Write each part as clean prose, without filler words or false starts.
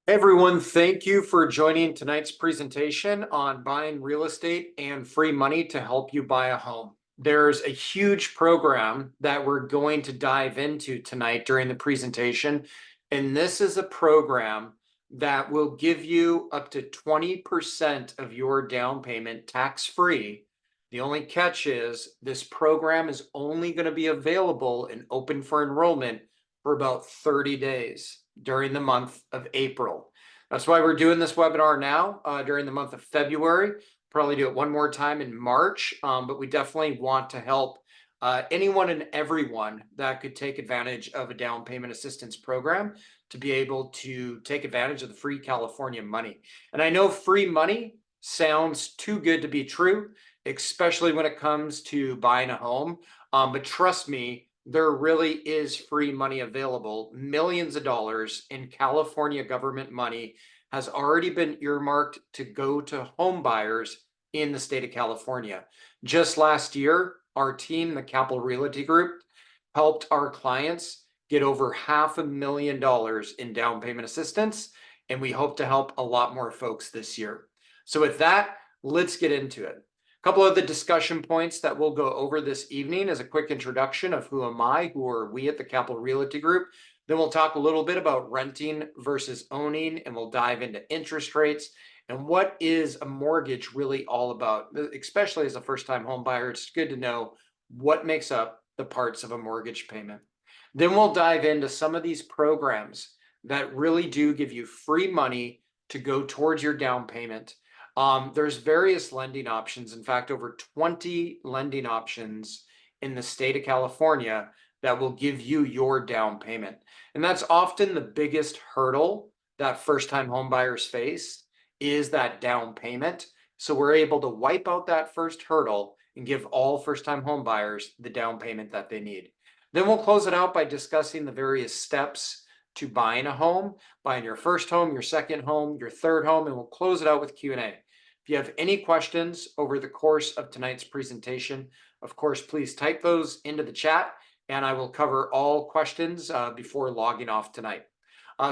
Everyone, thank you for joining tonight's presentation on buying real estate and free money to help you buy a home. There's a huge program that we're going to dive into tonight during the presentation, and this is a program that will give you up to 20% of your down payment tax-free. The only catch is this program is only going to be available and open for enrollment for about 30 days during the month of April. That's why we're doing this webinar now during the month of February. Probably do it one more time in March, but we definitely want to help anyone and everyone that could take advantage of a down payment assistance program to be able to take advantage of the free California money. And I know free money sounds too good to be true, especially when it comes to buying a home. But trust me, there really is free money available. Millions of dollars in California government money has already been earmarked to go to home buyers in the state of California. Just last year, our team, the Capital Realty Group, helped our clients get over $500,000 in down payment assistance, and we hope to help a lot more folks this year. So with that, let's get into it. A couple of the discussion points that we'll go over this evening as a quick introduction of who am I, who are we at the Capital Realty Group. Then we'll talk a little bit about renting versus owning, and we'll dive into interest rates and what is a mortgage really all about. Especially as a first-time home buyer, it's good to know what makes up the parts of a mortgage payment. Then we'll dive into some of these programs that really do give you free money to go towards your down payment. There's various lending options. In fact, over 20 lending options in the state of California that will give you your down payment. And that's often the biggest hurdle that first-time home buyers face is that down payment. So we're able to wipe out that first hurdle and give all first-time home buyers the down payment that they need. Then we'll close it out by discussing the various steps to buying a home, buying your first home, your second home, your third home, and we'll close it out with Q&A. If you have any questions over the course of tonight's presentation, of course, please type those into the chat, and I will cover all questions before logging off tonight.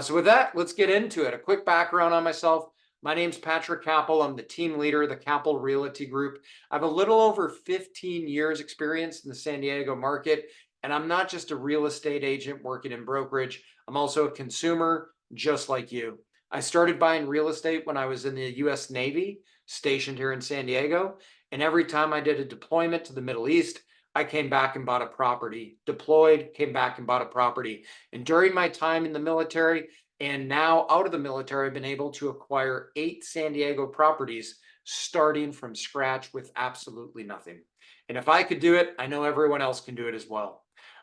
So with that, let's get into it. A quick background on myself. My name's Patrick Capel. I'm the team leader of the Capital Realty Group. I have a little over 15 years experience in the San Diego market, and I'm not just a real estate agent working in brokerage. I'm also a consumer just like you. I started buying real estate when I was in the US Navy, stationed here in San Diego. And every time I did a deployment to the Middle East, I came back and bought a property, deployed, came back and bought a property. And during my time in the military and now out of the military, I've been able to acquire 8 San Diego properties starting from scratch with absolutely nothing. And if I could do it, I know everyone else can do it as well.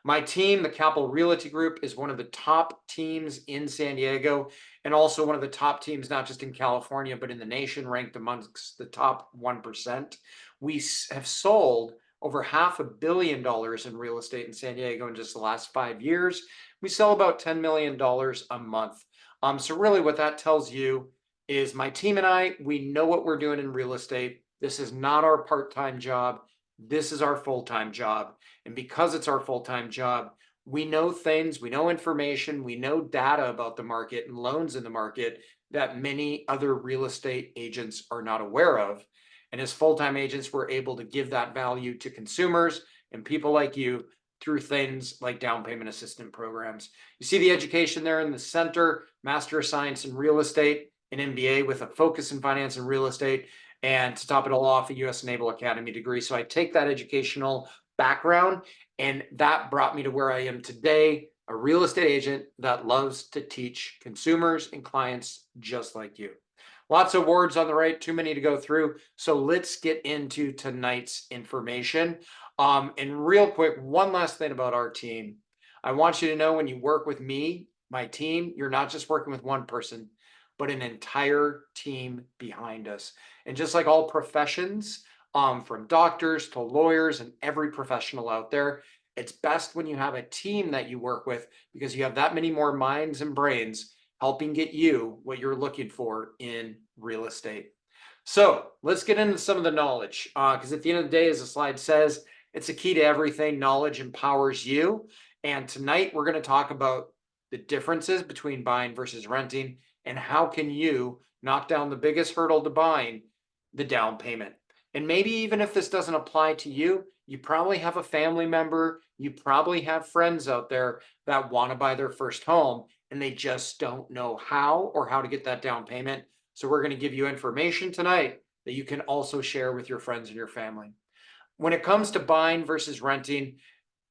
My team, the Capital Realty Group, is one of the top teams in San Diego and also one of the top teams, not just in California, but in the nation, ranked amongst the top 1%. We have sold over $500 million in real estate in San Diego in just the last 5 years. We sell about $10 million a month. So really what that tells you is my team and I, we know what we're doing in real estate. This is not our part-time job. This is our full-time job. And because it's our full-time job, we know things, we know information, we know data about the market and loans in the market that many other real estate agents are not aware of. And as full-time agents, we're able to give that value to consumers and people like you through things like down payment assistance programs. You see the education there in the center, Master of Science in Real Estate, an MBA with a focus in finance and real estate, and to top it all off, a U.S. Naval Academy degree. So I take that educational background, and that brought me to where I am today, a real estate agent that loves to teach consumers and clients just like you. Lots of words on the right, too many to go through. So let's get into tonight's information. And real quick, one last thing about our team. I want you to know when you work with me, my team, you're not just working with one person, but an entire team behind us. And just like all professions, from doctors to lawyers and every professional out there, it's best when you have a team that you work with because you have that many more minds and brains helping get you what you're looking for in real estate. So let's get into some of the knowledge because at the end of the day, as the slide says, it's a key to everything. Knowledge empowers you. And tonight we're going to talk about the differences between buying versus renting and how can you knock down the biggest hurdle to buying, the down payment. And maybe even if this doesn't apply to you, you probably have a family member, you probably have friends out there that want to buy their first home and they just don't know how or how to get that down payment. So we're going to give you information tonight that you can also share with your friends and your family. When it comes to buying versus renting,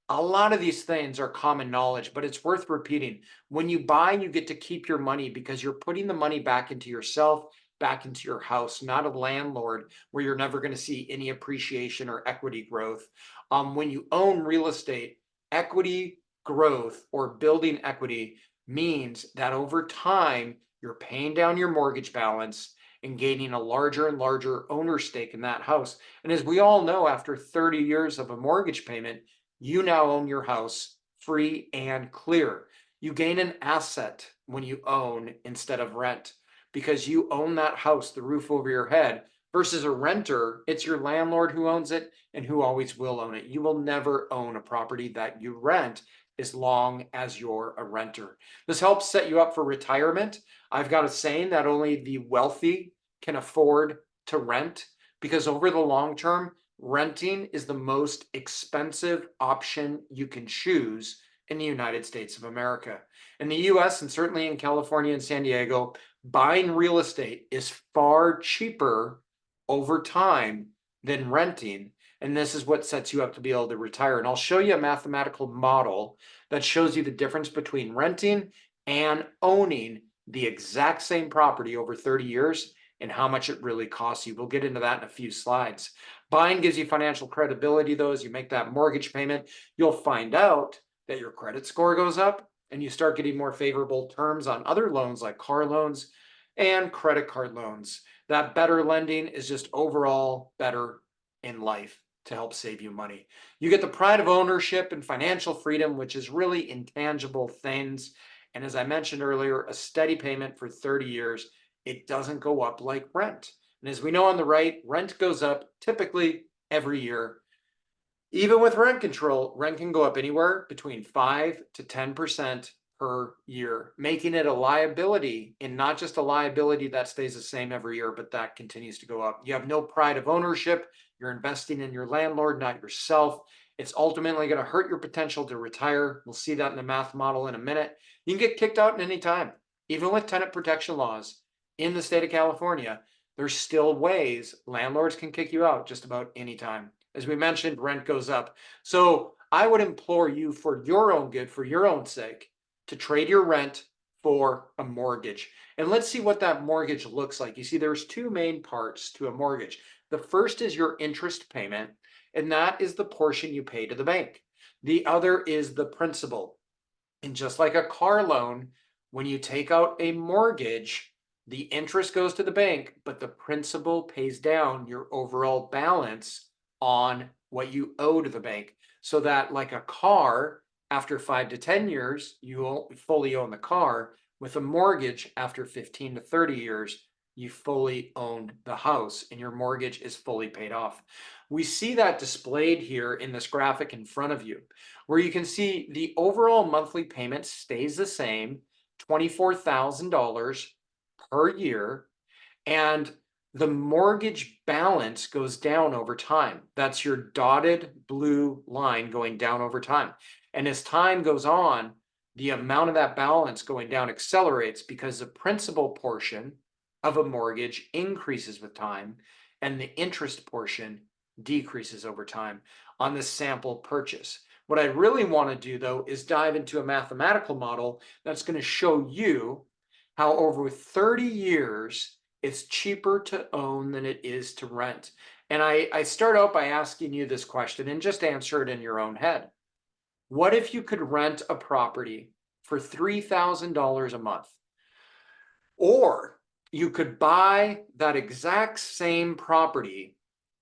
a lot of these things are common knowledge, but it's worth repeating. When you buy, you get to keep your money because you're putting the money back into yourself, back into your house, not a landlord where you're never going to see any appreciation or equity growth. When you own real estate, equity growth or building equity means that over time, you're paying down your mortgage balance and gaining a larger and larger owner stake in that house. And as we all know, after 30 years of a mortgage payment, you now own your house free and clear. You gain an asset when you own instead of rent because you own that house, the roof over your head, versus a renter. It's your landlord who owns it and who always will own it. You will never own a property that you rent as long as you're a renter. This helps set you up for retirement. I've got a saying that only the wealthy can afford to rent because over the long term, renting is the most expensive option you can choose in the United States of America. In the US and certainly in California and San Diego, buying real estate is far cheaper over time than renting. And this is what sets you up to be able to retire. And I'll show you a mathematical model that shows you the difference between renting and owning the exact same property over 30 years and how much it really costs you. We'll get into that in a few slides. Buying gives you financial credibility, though. As you make that mortgage payment, you'll find out that your credit score goes up and you start getting more favorable terms on other loans like car loans and credit card loans. That better lending is just overall better in life to help save you money. You get the pride of ownership and financial freedom, which is really intangible things. And as I mentioned earlier, a steady payment for 30 years. It doesn't go up like rent. And as we know on the right, rent goes up typically every year. Even with rent control, rent can go up anywhere between 5 to 10% per year, making it a liability, and not just a liability that stays the same every year, but that continues to go up. You have no pride of ownership. You're investing in your landlord, not yourself. It's ultimately going to hurt your potential to retire. We'll see that in the math model in a minute. You can get kicked out at any time, even with tenant protection laws in the state of California. There's still ways landlords can kick you out just about any time. As we mentioned, rent goes up. So I would implore you, for your own good, for your own sake, to trade your rent for a mortgage. And let's see what that mortgage looks like. You see, there's two main parts to a mortgage. The first is your interest payment, and that is the portion you pay to the bank. The other is the principal. And just like a car loan, when you take out a mortgage, the interest goes to the bank, but the principal pays down your overall balance on what you owe to the bank. So that, like a car, after 5 to 10 years, you fully own the car. With a mortgage, after 15 to 30 years, you fully own the house and your mortgage is fully paid off. We see that displayed here in this graphic in front of you, where you can see the overall monthly payment stays the same, $24,000 per year, and the mortgage balance goes down over time. That's your dotted blue line going down over time. And as time goes on, the amount of that balance going down accelerates because the principal portion of a mortgage increases with time and the interest portion decreases over time on this sample purchase. What I really want to do, though, is dive into a mathematical model that's going to show you how over 30 years, it's cheaper to own than it is to rent. And I start out by asking you this question and just answer it in your own head. What if you could rent a property for $3,000 a month? Or you could buy that exact same property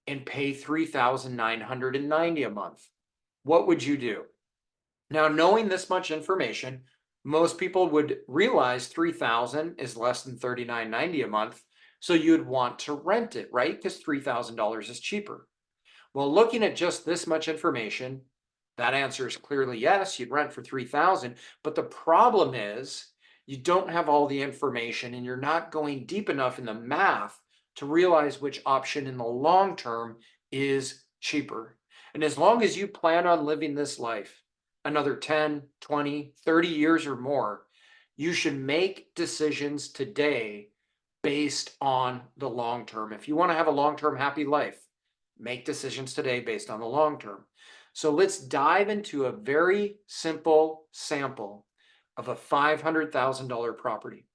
and pay $3,990 a month. What would you do? Now, knowing this much information, most people would realize 3,000 is less than $39.90 a month. So you'd want to rent it, right? Because $3,000 is cheaper. Well, looking at just this much information, that answer is clearly yes, you'd rent for $3,000. But the problem is You don't have all the information and you're not going deep enough in the math to realize which option in the long term is cheaper. And as long as you plan on living this life another 10, 20, 30 years or more, you should make decisions today based on the long term. If you want to have a long term happy life, make decisions today based on the long term. So let's dive into a very simple sample of a $500,000 property.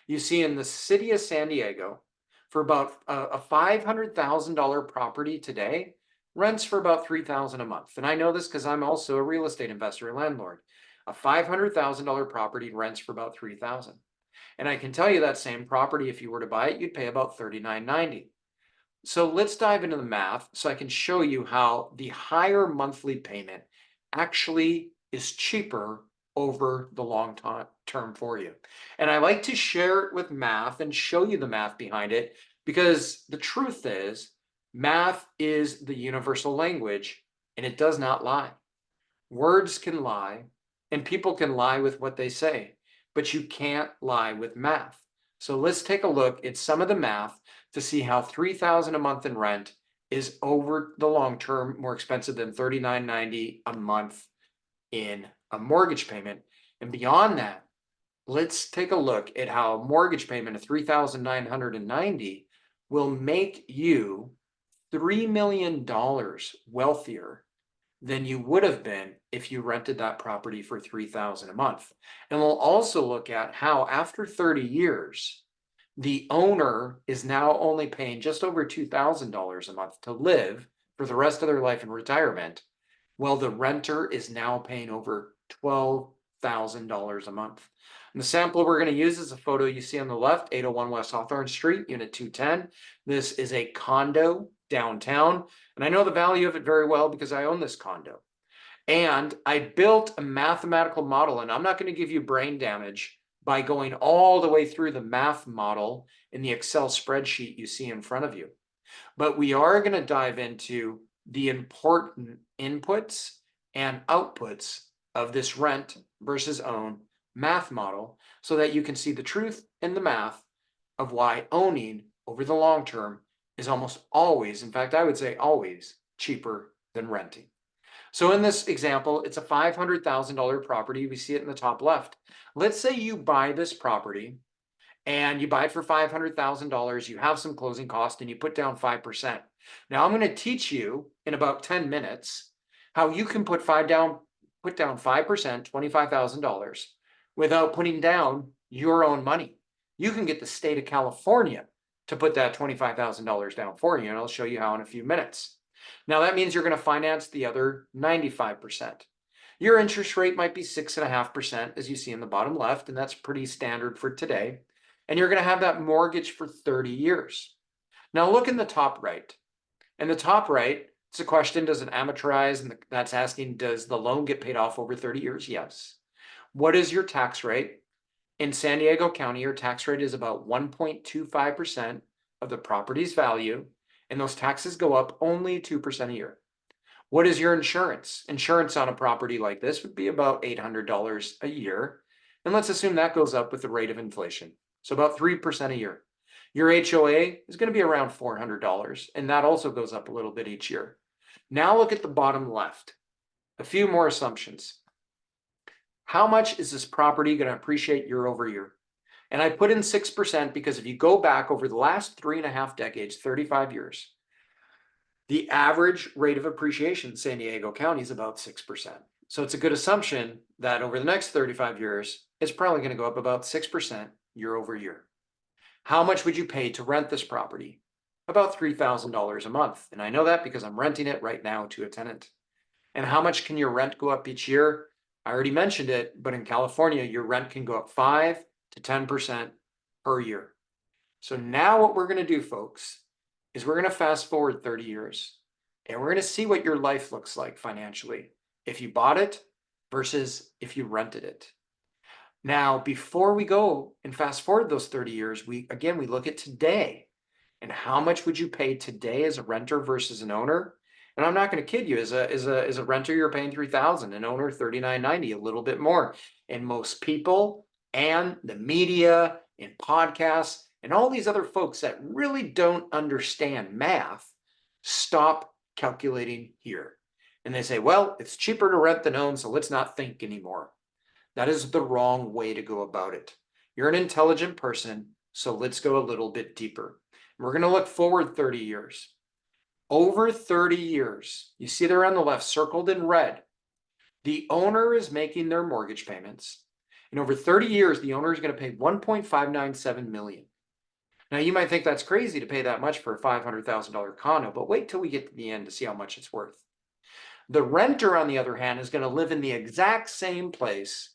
You see, in the city of San Diego, for about a $500,000 property today, rents for about $3,000 a month. And I know this because I'm also a real estate investor and landlord. A $500,000 property rents for about $3,000. And I can tell you that same property, if you were to buy it, you'd pay about $39.90. So let's dive into the math so I can show you how the higher monthly payment actually is cheaper over the long term for you. And I like to share it with math and show you the math behind it, because the truth is math is the universal language and it does not lie. Words can lie and people can lie with what they say, but you can't lie with math. So let's take a look at some of the math to see how $3,000 a month in rent is over the long term more expensive than $39.90 a month in a mortgage payment. And beyond that, let's take a look at how a mortgage payment of $3,990 will make you $3 million wealthier than you would have been if you rented that property for $3,000 a month. And we'll also look at how after 30 years, the owner is now only paying just over $2,000 a month to live for the rest of their life in retirement, while the renter is now paying over $12,000 a month. And the sample we're going to use is a photo you see on the left, 801 West Hawthorne Street, Unit 210. This is a condo downtown, and I know the value of it very well because I own this condo. And I built a mathematical model, and I'm not going to give you brain damage by going all the way through the math model in the Excel spreadsheet you see in front of you. But we are going to dive into the important inputs and outputs of this rent versus own math model so that you can see the truth in the math of why owning over the long term is almost always, in fact, I would say always, cheaper than renting. So in this example, it's a $500,000 property. We see it in the top left. Let's say you buy this property and you buy it for $500,000. You have some closing costs and you put down 5%. Now I'm going to teach you in about 10 minutes how you can put down 5%, $25,000 without putting down your own money. You can get the state of California to put that $25,000 down for you, and I'll show you how in a few minutes. Now that means you're going to finance the other 95%. Your interest rate might be 6.5%, as you see in the bottom left, and that's pretty standard for today. And you're going to have that mortgage for 30 years. Now look in the top right. In the top right, it's a question, does it amortize? And that's asking, does the loan get paid off over 30 years? Yes. What is your tax rate? In San Diego County, your tax rate is about 1.25% of the property's value, and those taxes go up only 2% a year. What is your insurance? Insurance on a property like this would be about $800 a year. And let's assume that goes up with the rate of inflation. So about 3% a year. Your HOA is going to be around $400, and that also goes up a little bit each year. Now look at the bottom left. A few more assumptions. How much is this property going to appreciate year over year? And I put in 6% because if you go back over the last 3.5 decades, 35 years, the average rate of appreciation in San Diego County is about 6%. So it's a good assumption that over the next 35 years, it's probably going to go up about 6% year over year. How much would you pay to rent this property? About $3,000 a month. And I know that because I'm renting it right now to a tenant. And how much can your rent go up each year? I already mentioned it, but in California, your rent can go up 5 to 10% per year. So now what we're going to do, folks, is we're going to fast forward 30 years and we're going to see what your life looks like financially if you bought it versus if you rented it. Now, before we go and fast forward those 30 years, we look at today and how much would you pay today as a renter versus an owner? And I'm not going to kid you, as a renter, you're paying $3,000, an owner $39.90, a little bit more. And most people and the media and podcasts and all these other folks that really don't understand math stop calculating here. And they say, well, it's cheaper to rent than own, so let's not think anymore. That is the wrong way to go about it. You're an intelligent person, so let's go a little bit deeper. We're going to look forward 30 years. Over 30 years, you see there on the left, circled in red, the owner is making their mortgage payments. And over 30 years, the owner is going to pay $1.597 million. Now, you might think that's crazy to pay that much for a $500,000 condo, but wait till we get to the end to see how much it's worth. The renter, on the other hand, is going to live in the exact same place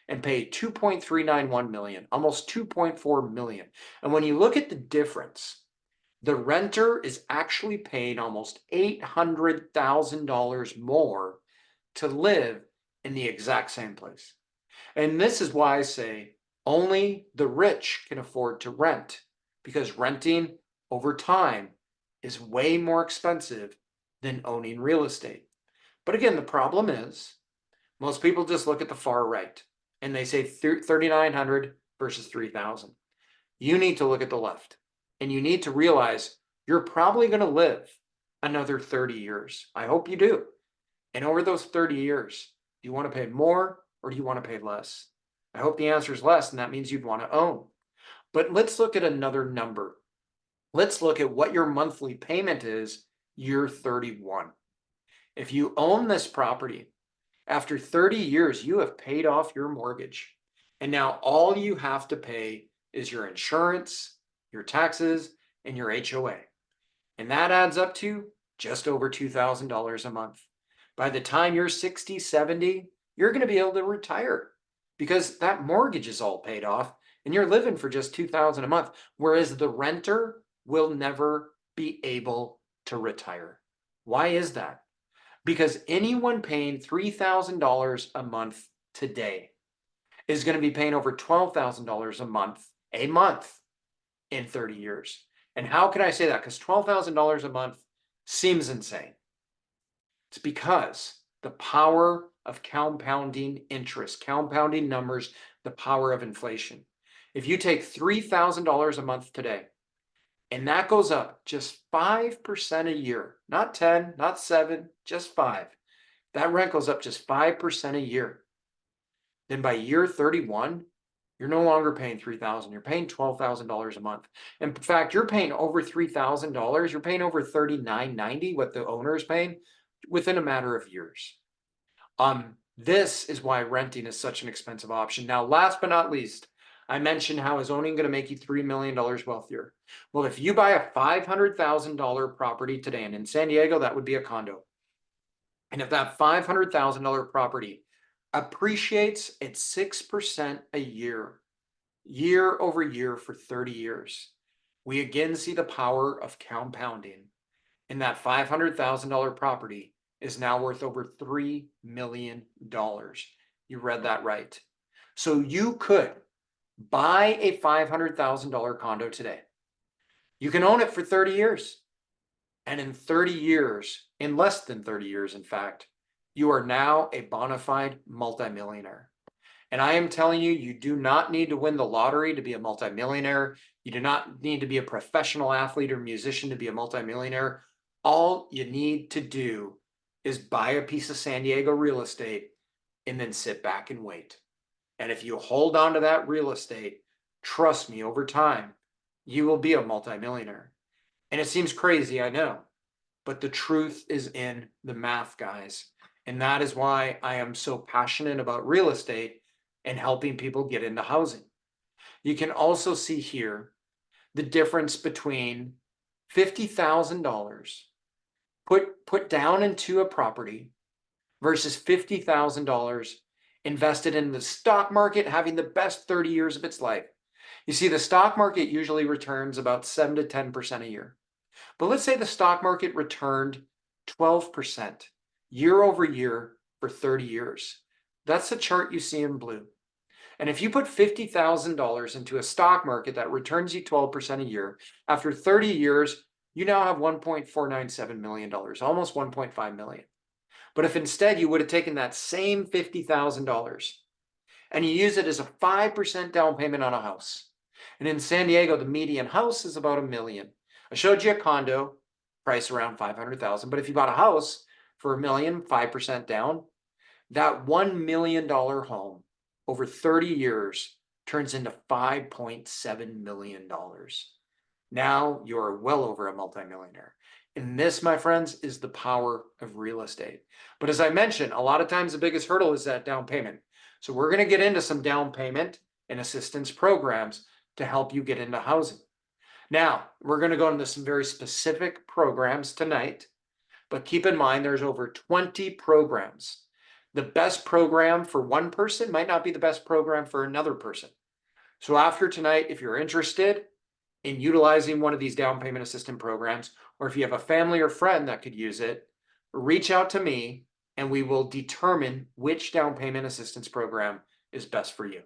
and pay $2.391 million, almost $2.4 million. And when you look at the difference, the renter is actually paying almost $800,000 more to live in the exact same place. And this is why I say only the rich can afford to rent, because renting over time is way more expensive than owning real estate. But again, the problem is most people just look at the far right and they say 3,900 versus 3,000. You need to look at the left, and you need to realize you're probably going to live another 30 years. I hope you do. And over those 30 years, do you want to pay more or do you want to pay less? I hope the answer is less, and that means you'd want to own. But let's look at another number. Let's look at what your monthly payment is year 31. If you own this property, after 30 years, you have paid off your mortgage. And now all you have to pay is your insurance, your taxes, and your HOA. And that adds up to just over $2,000 a month. By the time you're 60, 70, you're going to be able to retire because that mortgage is all paid off and you're living for just $2,000 a month, whereas the renter will never be able to retire. Why is that? Because anyone paying $3,000 a month today is going to be paying over $12,000 a month in 30 years. And how can I say that? Because $12,000 a month seems insane. It's because the power of compounding interest, compounding numbers, the power of inflation. If you take $3,000 a month today, and that goes up just 5% a year, not 10, not 7, just 5. That rent goes up just 5% a year. Then by year 31, you're no longer paying $3,000. You're paying $12,000 a month. In fact, you're paying over $3,000. You're paying over $39.90, what the owner is paying, within a matter of years. This is why renting is such an expensive option. Now, last but not least, I mentioned how is owning going to make you $3 million wealthier. Well, if you buy a $500,000 property today, and in San Diego, that would be a condo. And if that $500,000 property appreciates at 6% a year, year over year for 30 years, we again see the power of compounding. And that $500,000 property is now worth over $3 million. You read that right. So you could buy a $500,000 condo today. You can own it for 30 years. And in 30 years, in less than 30 years, in fact, you are now a bona fide multimillionaire. And I am telling you, you do not need to win the lottery to be a multimillionaire. You do not need to be a professional athlete or musician to be a multimillionaire. All you need to do is buy a piece of San Diego real estate and then sit back and wait. And if you hold on to that real estate, trust me, over time, you will be a multimillionaire. And it seems crazy, I know, but the truth is in the math, guys. And that is why I am so passionate about real estate and helping people get into housing. You can also see here the difference between $50,000 put down into a property versus $50,000 invested in the stock market, having the best 30 years of its life. You see, the stock market usually returns about 7 to 10% a year. But let's say the stock market returned 12% year over year for 30 years. That's the chart you see in blue. And if you put $50,000 into a stock market that returns you 12% a year, after 30 years, you now have $1.497 million, almost $1.5 million. But if instead you would have taken that same $50,000 and you use it as a 5% down payment on a house. And in San Diego, the median house is about $1 million. I showed you a condo price around 500,000, but if you bought a house for $1 million, 5% down, that $1 million home over 30 years turns into $5.7 million. Now you're well over a multimillionaire. And this, my friends, is the power of real estate. But as I mentioned, a lot of times the biggest hurdle is that down payment. So we're going to get into some down payment and assistance programs to help you get into housing. Now, we're going to go into some very specific programs tonight, but keep in mind there's over 20 programs. The best program for one person might not be the best program for another person. So after tonight, if you're interested in utilizing one of these down payment assistance programs, or if you have a family or friend that could use it, reach out to me and we will determine which down payment assistance program is best for you.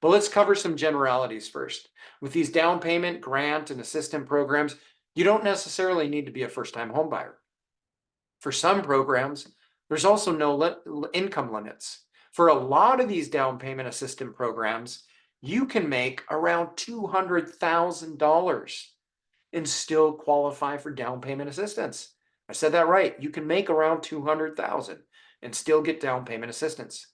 But let's cover some generalities first. With these down payment, grant, and assistance programs, you don't necessarily need to be a first-time home buyer. For some programs, there's also no income limits. For a lot of these down payment assistance programs, you can make around $200,000 and still qualify for down payment assistance. I said that right. You can make around $200,000 and still get down payment assistance.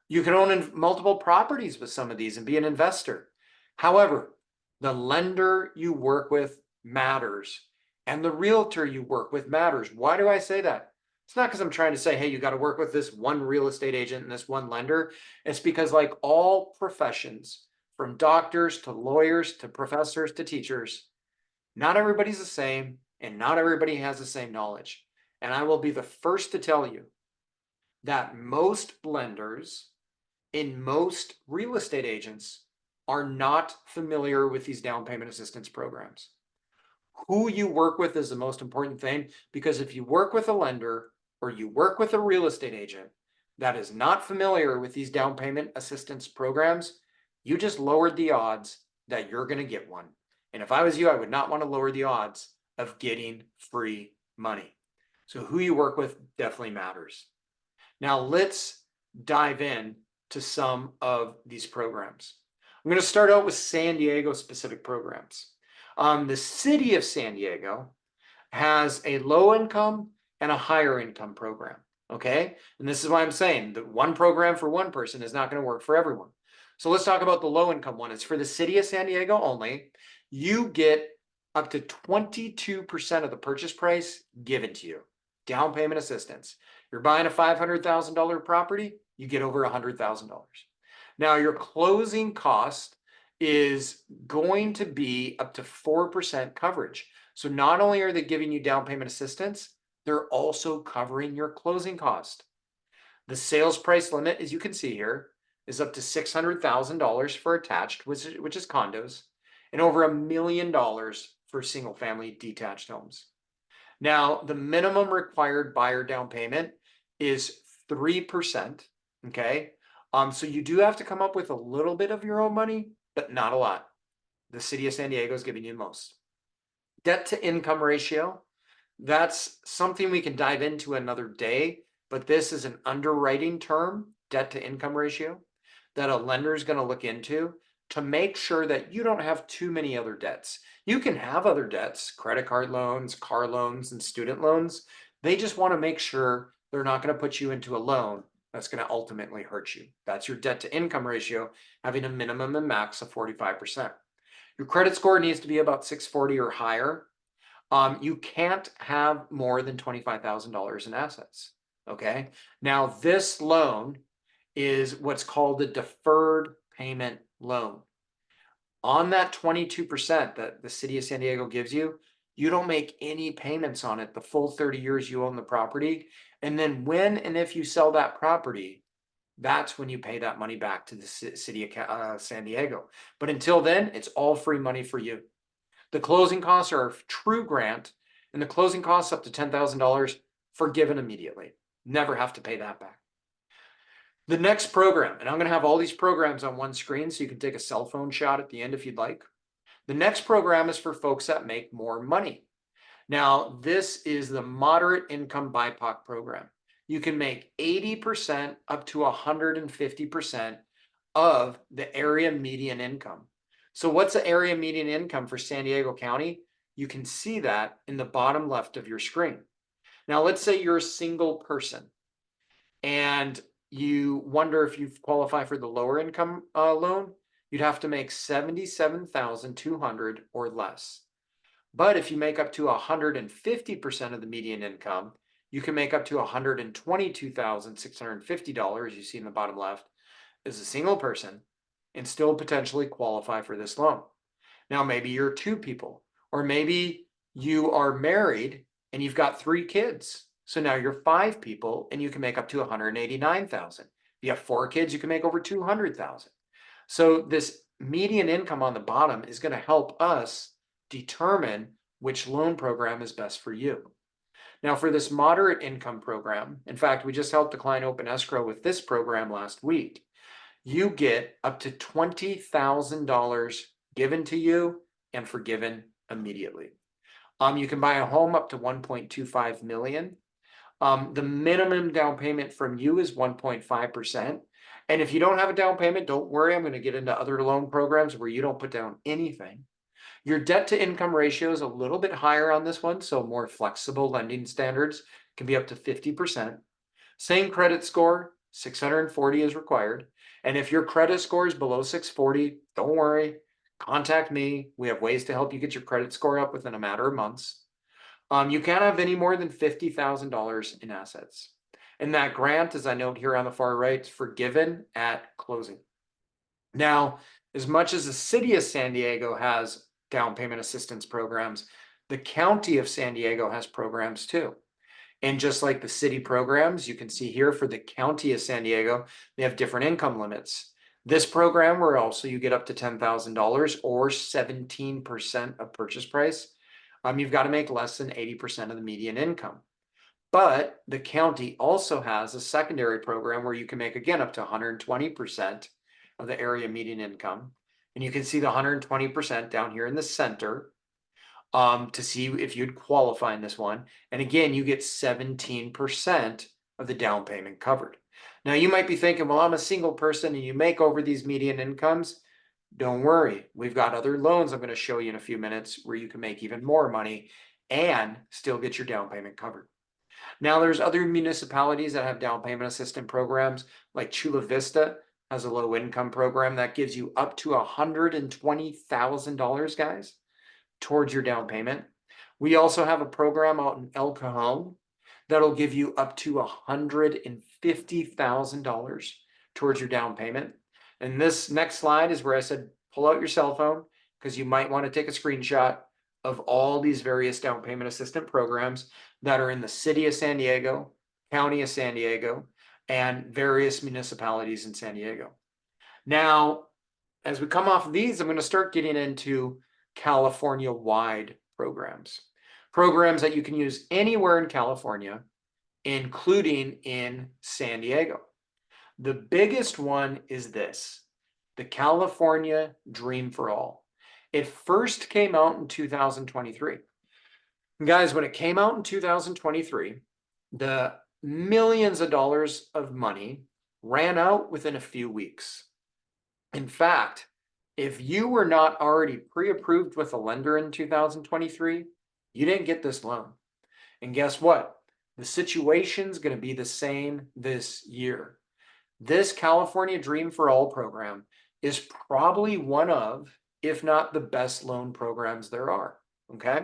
You can own multiple properties with some of these and be an investor. However, the lender you work with matters, and the realtor you work with matters. Why do I say that? It's not because I'm trying to say, hey, you got to work with this one real estate agent and this one lender. It's because, like all professions, from doctors to lawyers to professors to teachers, not everybody's the same, and not everybody has the same knowledge. And I will be the first to tell you that most lenders and most real estate agents are not familiar with these down payment assistance programs. Who you work with is the most important thing, because if you work with a lender or you work with a real estate agent that is not familiar with these down payment assistance programs, you just lowered the odds that you're going to get one. And if I was you, I would not want to lower the odds of getting free money. So who you work with definitely matters. Now let's dive in to some of these programs. I'm going to start out with San Diego specific programs. The city of San Diego has a low income and a higher income program. Okay. And this is why I'm saying that one program for one person is not going to work for everyone. So let's talk about the low income one. It's for the city of San Diego only. You get up to 22% of the purchase price given to you. Down payment assistance. You're buying a $500,000 property, you get over $100,000. Now your closing cost is going to be up to 4% coverage. So not only are they giving you down payment assistance, they're also covering your closing cost. The sales price limit, as you can see here, is up to $600,000 for attached, which is condos, and over $1 million for single family detached homes. Now, the minimum required buyer down payment is 3%, okay? So you do have to come up with a little bit of your own money, but not a lot. The city of San Diego is giving you the most. Debt to income ratio, that's something we can dive into another day, but this is an underwriting term, debt to income ratio, that a lender is going to look into to make sure that you don't have too many other debts. You can have other debts, credit card loans, car loans, and student loans. They just want to make sure they're not going to put you into a loan that's going to ultimately hurt you. That's your debt to income ratio, having a minimum and max of 45%. Your credit score needs to be about 640 or higher. You can't have more than $25,000 in assets. Okay. Now, this loan is what's called a deferred payment loan. On that 22% that the city of San Diego gives you, you don't make any payments on it the full 30 years you own the property. And then when and if you sell that property, that's when you pay that money back to the city of San Diego. But until then, it's all free money for you. The closing costs are a true grant, and the closing costs up to $10,000 forgiven immediately. Never have to pay that back. The next program, and I'm going to have all these programs on one screen so you can take a cell phone shot at the end if you'd like. The next program is for folks that make more money. Now, this is the moderate income BIPOC program. You can make 80% up to 150% of the area median income. So what's the area median income for San Diego County? You can see that in the bottom left of your screen. Now, let's say you're a single person and you wonder if you qualify for the lower income loan. You'd have to make 77,200 or less. But if you make up to 150% of the median income, you can make up to $122,650, you see in the bottom left, as a single person and still potentially qualify for this loan. Now, maybe you're two people, or maybe you are married and you've got 3 kids. So now you're 5 people and you can make up to 189,000. If you have 4 kids, you can make over 200,000. So this median income on the bottom is going to help us determine which loan program is best for you. Now, for this moderate income program, in fact, we just helped a client open escrow with this program last week. You get up to $20,000 given to you and forgiven immediately. You can buy a home up to 1.25 million. The minimum down payment from you is 1.5%. And if you don't have a down payment, don't worry. I'm going to get into other loan programs where you don't put down anything. Your debt to income ratio is a little bit higher on this one, so more flexible lending standards can be up to 50%. Same credit score, 640 is required. And if your credit score is below 640, don't worry, contact me. We have ways to help you get your credit score up within a matter of months. You can't have any more than $50,000 in assets. And that grant, as I note here on the far right, is forgiven at closing. Now, as much as the city of San Diego has down payment assistance programs, the county of San Diego has programs too. And just like the city programs, you can see here for the county of San Diego, they have different income limits. This program where also you get up to $10,000 or 17% of purchase price, you've got to make less than 80% of the median income. But the county also has a secondary program where you can make, again, up to 120% of the area median income. And you can see the 120% down here in the center to see if you'd qualify in this one. And again, you get 17% of the down payment covered. Now, you might be thinking, well, I'm a single person and you make over these median incomes. Don't worry. We've got other loans I'm going to show you in a few minutes where you can make even more money and still get your down payment covered. Now, there's other municipalities that have down payment assistance programs, like Chula Vista has a low income program that gives you up to $120,000, guys, towards your down payment. We also have a program out in El Cajon that'll give you up to $150,000 towards your down payment. And this next slide is where I said, pull out your cell phone because you might want to take a screenshot of all these various down payment assistance programs that are in the city of San Diego, county of San Diego, and various municipalities in San Diego. Now, as we come off of these, I'm going to start getting into California-wide programs that you can use anywhere in California, including in San Diego. The biggest one is this, the California Dream for All. It first came out in 2023. Guys, when it came out in 2023, the millions of dollars of money ran out within a few weeks. In fact, if you were not already pre-approved with a lender in 2023, you didn't get this loan. And guess what? The situation's going to be the same this year. This California Dream for All program is probably one of, if not the best loan programs there are. Okay.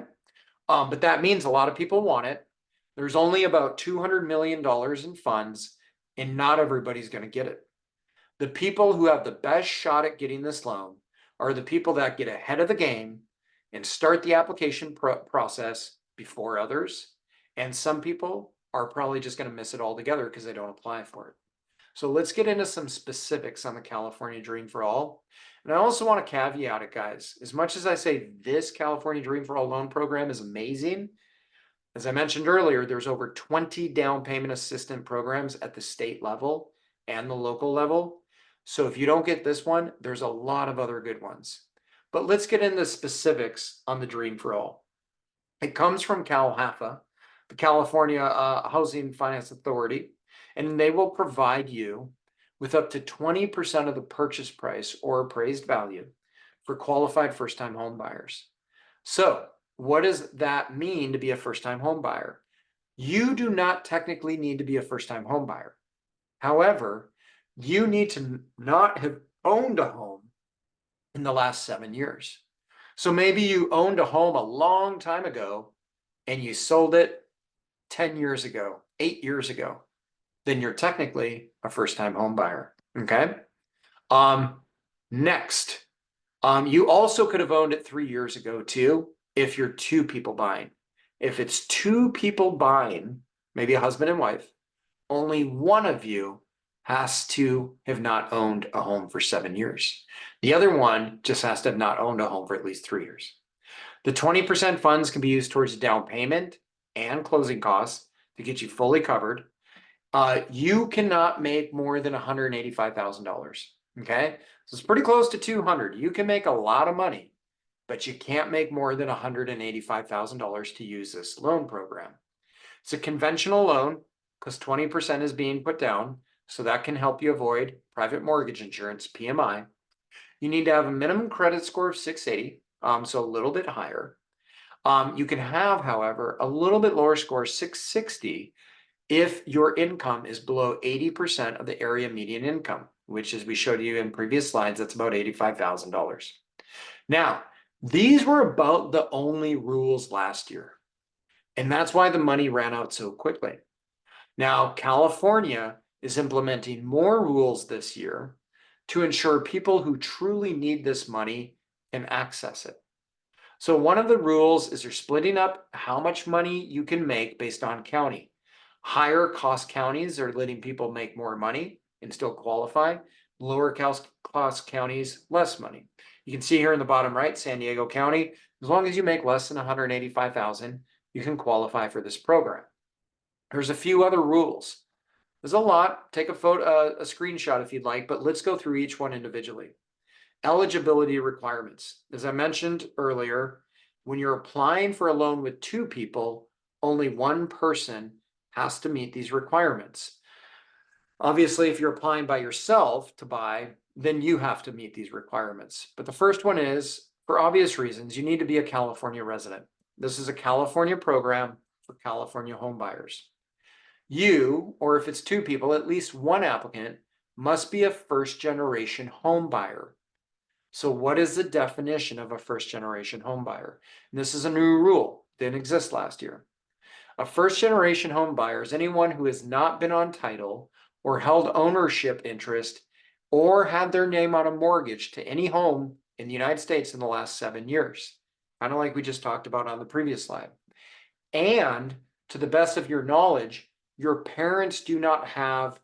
But that means a lot of people want it. There's only about $200 million in funds, and not everybody's going to get it. The people who have the best shot at getting this loan are the people that get ahead of the game and start the application process before others. And some people are probably just going to miss it altogether because they don't apply for it. So let's get into some specifics on the California Dream for All. And I also want to caveat it, guys. As much as I say this California Dream for All loan program is amazing, as I mentioned earlier, there's over 20 down payment assistance programs at the state level and the local level. So if you don't get this one, there's a lot of other good ones. But let's get into specifics on the Dream for All. It comes from CalHFA, the California Housing Finance Authority, and they will provide you with up to 20% of the purchase price or appraised value for qualified first-time home buyers. So what does that mean to be a first-time home buyer? You do not technically need to be a first-time home buyer. However, you need to not have owned a home in the last 7 years. So maybe you owned a home a long time ago and you sold it 10 years ago, 8 years ago. Then you're technically a first-time home buyer. Okay. Next, you also could have owned it 3 years ago too, if you're two people buying. If it's two people buying, maybe a husband and wife, only one of you has to have not owned a home for 7 years. The other one just has to have not owned a home for at least 3 years. The 20% funds can be used towards down payment and closing costs to get you fully covered. You cannot make more than $185,000. Okay, so it's pretty close to 200. You can make a lot of money, but you can't make more than $185,000 to use this loan program. It's a conventional loan because 20% is being put down, so that can help you avoid private mortgage insurance, PMI. You need to have a minimum credit score of 680, so a little bit higher. You can have, however, a little bit lower score, 660, if your income is below 80% of the area median income, which, as we showed you in previous slides, that's about $85,000. Now, these were about the only rules last year, and that's why the money ran out so quickly. Now, California is implementing more rules this year to ensure people who truly need this money can access it. So one of the rules is they're splitting up how much money you can make based on county. Higher cost counties are letting people make more money and still qualify. Lower cost counties, less money. You can see here in the bottom right, San Diego County, as long as you make less than $185,000, you can qualify for this program. There's a few other rules. There's a lot. Take a screenshot if you'd like, but let's go through each one individually. Eligibility requirements. As I mentioned earlier, when you're applying for a loan with two people, only one person has to meet these requirements. Obviously, if you're applying by yourself to buy, then you have to meet these requirements. But the first one is, for obvious reasons, you need to be a California resident. This is a California program for California home buyers. You, or if it's two people, at least one applicant must be a first-generation home buyer. So what is the definition of a first-generation home buyer? And this is a new rule, didn't exist last year. A first-generation home buyer is anyone who has not been on title or held ownership interest or had their name on a mortgage to any home in the United States in the last 7 years, kind of like we just talked about on the previous slide. And to the best of your knowledge, your parents do not have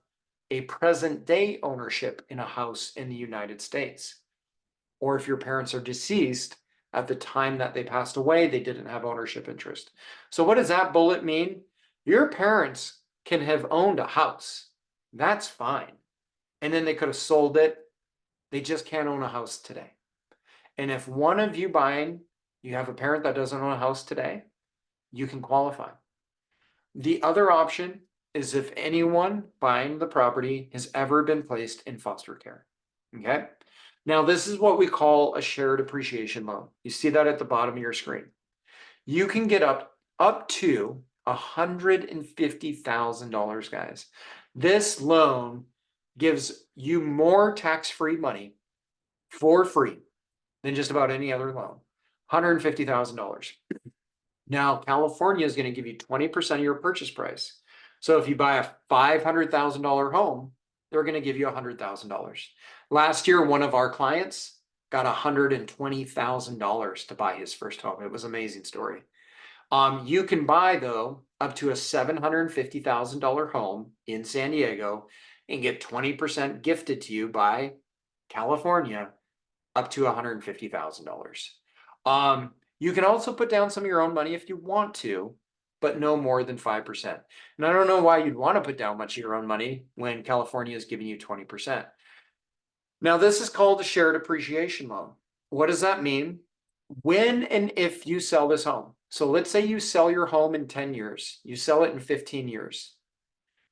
a present day ownership in a house in the United States. Or if your parents are deceased at the time that they passed away, they didn't have ownership interest. So what does that bullet mean? Your parents can have owned a house. That's fine. And then they could have sold it. They just can't own a house today. And if one of you buying, you have a parent that doesn't own a house today, you can qualify. The other option is if anyone buying the property has ever been placed in foster care. Okay. Now, this is what we call a shared appreciation loan. You see that at the bottom of your screen. You can get up to $150,000, guys. This loan gives you more tax-free money for free than just about any other loan. $150,000. Now, California is going to give you 20% of your purchase price. So if you buy a $500,000 home, they're going to give you $100,000. Last year, one of our clients got $120,000 to buy his first home. It was an amazing story. You can buy, though, up to a $750,000 home in San Diego and get 20% gifted to you by California up to $150,000. You can also put down some of your own money if you want to, but no more than 5%. And I don't know why you'd want to put down much of your own money when California is giving you 20%. Now, this is called a shared appreciation loan. What does that mean? When and if you sell this home. So let's say you sell your home in 10 years. You sell it in 15 years.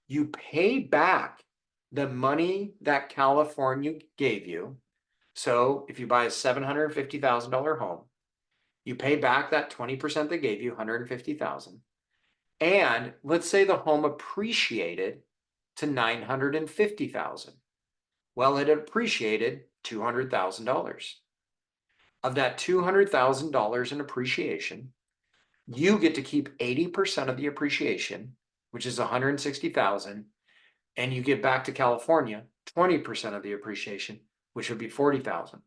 You pay back the money that California gave you. So if you buy a $750,000 home, you pay back that 20% they gave you, $150,000. And let's say the home appreciated to $950,000. Well, it appreciated $200,000. Of that $200,000 in appreciation, you get to keep 80% of the appreciation, which is $160,000, and you get back to California 20% of the appreciation, which would be $40,000.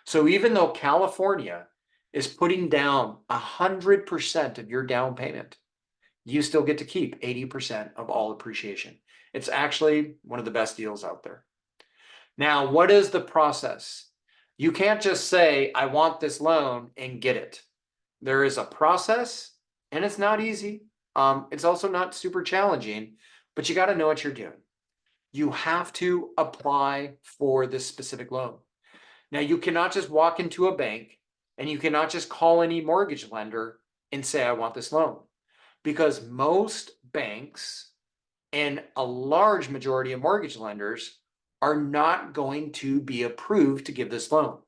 So even though California is putting down 100% of your down payment, you still get to keep 80% of all appreciation. It's actually one of the best deals out there. Now, what is the process? You can't just say, I want this loan and get it. There is a process, and it's not easy. It's also not super challenging, but you got to know what you're doing. You have to apply for this specific loan. Now, you cannot just walk into a bank and you cannot just call any mortgage lender and say, I want this loan, because most banks and a large majority of mortgage lenders are not going to be approved to give this loan.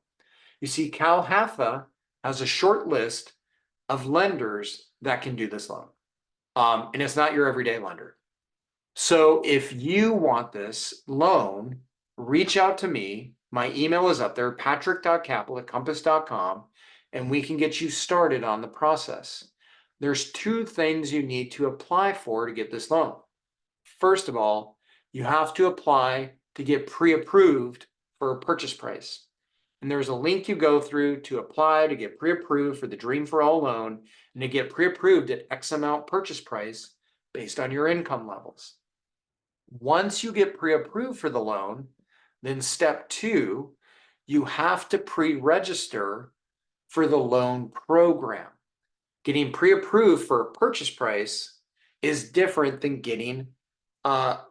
You see, CalHFA has a short list of lenders that can do this loan. And it's not your everyday lender. So if you want this loan, reach out to me. My email is up there, patrick.capital@compass.com, and we can get you started on the process. There's two things you need to apply for to get this loan. First of all, you have to apply to get pre-approved for a purchase price. And there's a link you go through to apply to get pre-approved for the Dream for All loan and to get pre-approved at X amount purchase price based on your income levels. Once you get pre-approved for the loan, then step 2, you have to pre-register for the loan program. Getting pre-approved for a purchase price is different than getting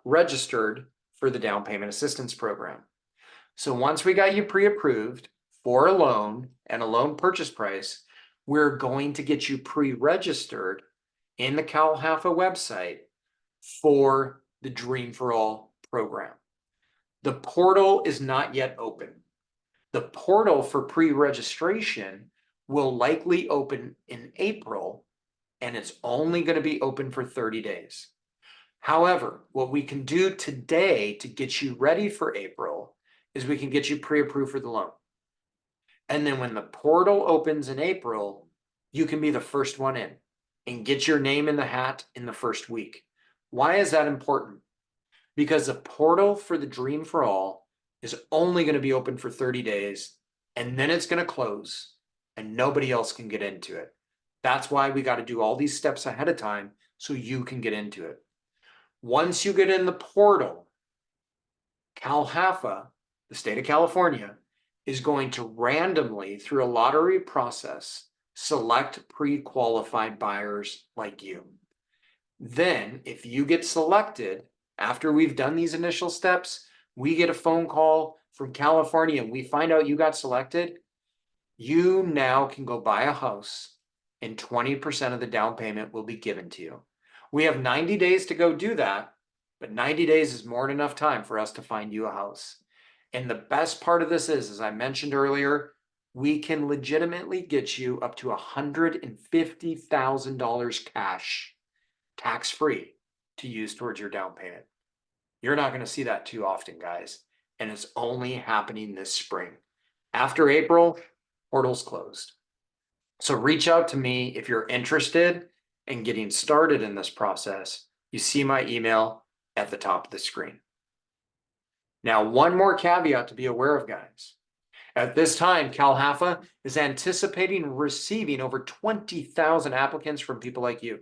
registered for the down payment assistance program. So once we got you pre-approved for a loan and a loan purchase price, we're going to get you pre-registered in the CalHFA website for the Dream for All program. The portal is not yet open. The portal for pre-registration will likely open in April, and it's only going to be open for 30 days. However, what we can do today to get you ready for April is we can get you pre-approved for the loan. And then when the portal opens in April, you can be the first one in and get your name in the hat in the first week. Why is that important? Because the portal for the Dream for All is only going to be open for 30 days, and then it's going to close and nobody else can get into it. That's why we got to do all these steps ahead of time so you can get into it. Once you get in the portal, CalHFA, the state of California, is going to randomly, through a lottery process, select pre-qualified buyers like you. Then, if you get selected, after we've done these initial steps, we get a phone call from California and we find out you got selected, you now can go buy a house and 20% of the down payment will be given to you. We have 90 days to go do that, but 90 days is more than enough time for us to find you a house. And the best part of this is, as I mentioned earlier, we can legitimately get you up to $150,000 cash, tax-free, to use towards your down payment. You're not going to see that too often, guys. And it's only happening this spring. After April, portal's closed. So reach out to me if you're interested in getting started in this process. You see my email at the top of the screen. Now, one more caveat to be aware of, guys. At this time, CalHFA is anticipating receiving over 20,000 applicants from people like you.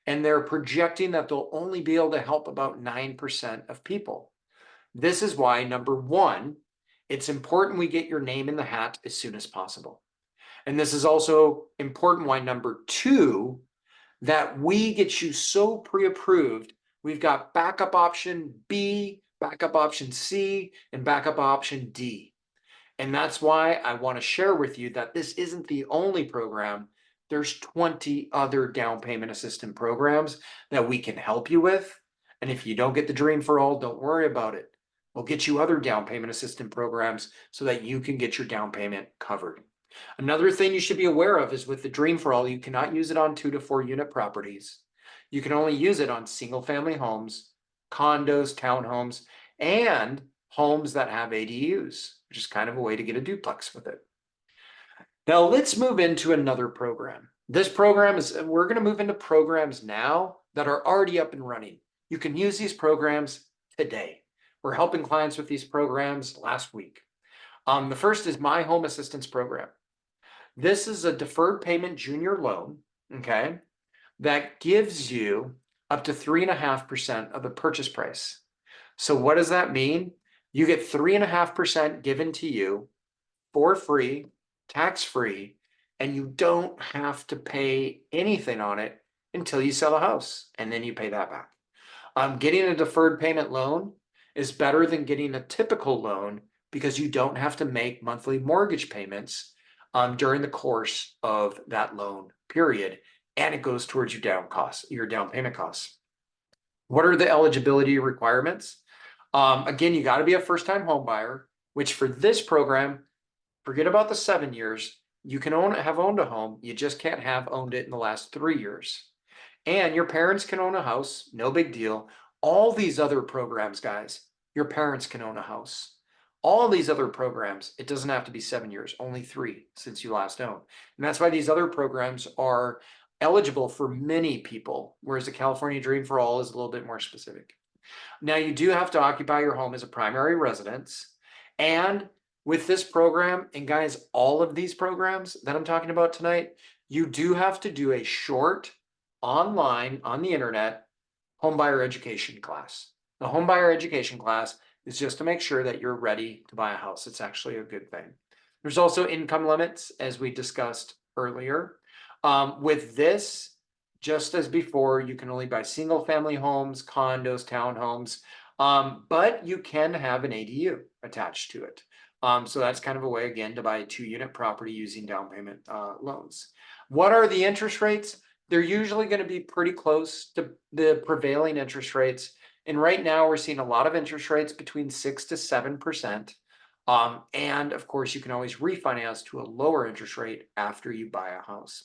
And they're projecting that they'll only be able to help about 9% of people. This is why, number 1, it's important we get your name in the hat as soon as possible. And this is also important why, number 2, that we get you so pre-approved, we've got backup option B, backup option C, and backup option D. And that's why I want to share with you that this isn't the only program. There's 20 other down payment assistance programs that we can help you with. And if you don't get the dream for all, don't worry about it. We'll get you other down payment assistance programs so that you can get your down payment covered. Another thing you should be aware of is with the dream for all, you cannot use it on 2 to 4 unit properties. You can only use it on single family homes, condos, townhomes, and homes that have ADUs, which is kind of a way to get a duplex with it. Now let's move into another program. This program is, we're going to move into programs now that are already up and running. You can use these programs today. We're helping clients with these programs last week. The first is My Home Assistance Program. This is a deferred payment junior loan, okay, that gives you up to 3.5% of the purchase price. So what does that mean? You get 3.5% given to you for free, tax-free, and you don't have to pay anything on it until you sell a house, and then you pay that back. Getting a deferred payment loan is better than getting a typical loan because you don't have to make monthly mortgage payments during the course of that loan period, and it goes towards your down payment costs. What are the eligibility requirements? Again, you got to be a first-time home buyer, which for this program, forget about the 7 years. You can have owned a home. You just can't have owned it in the last 3 years. And your parents can own a house. No big deal. All these other programs, guys, your parents can own a house. All these other programs, it doesn't have to be 7 years, only 3 since you last owned. And that's why these other programs are eligible for many people, whereas the California Dream for All is a little bit more specific. Now, you do have to occupy your home as a primary residence. And with this program, and guys, all of these programs that I'm talking about tonight, you do have to do a short online on the internet homebuyer education class. The homebuyer education class is just to make sure that you're ready to buy a house. It's actually a good thing. There's also income limits, as we discussed earlier. With this, just as before, you can only buy single family homes, condos, townhomes, but you can have an ADU attached to it. So that's kind of a way, again, to buy a 2-unit property using down payment loans. What are the interest rates? They're usually going to be pretty close to the prevailing interest rates. And right now we're seeing a lot of interest rates between 6 to 7%. And of course, you can always refinance to a lower interest rate after you buy a house.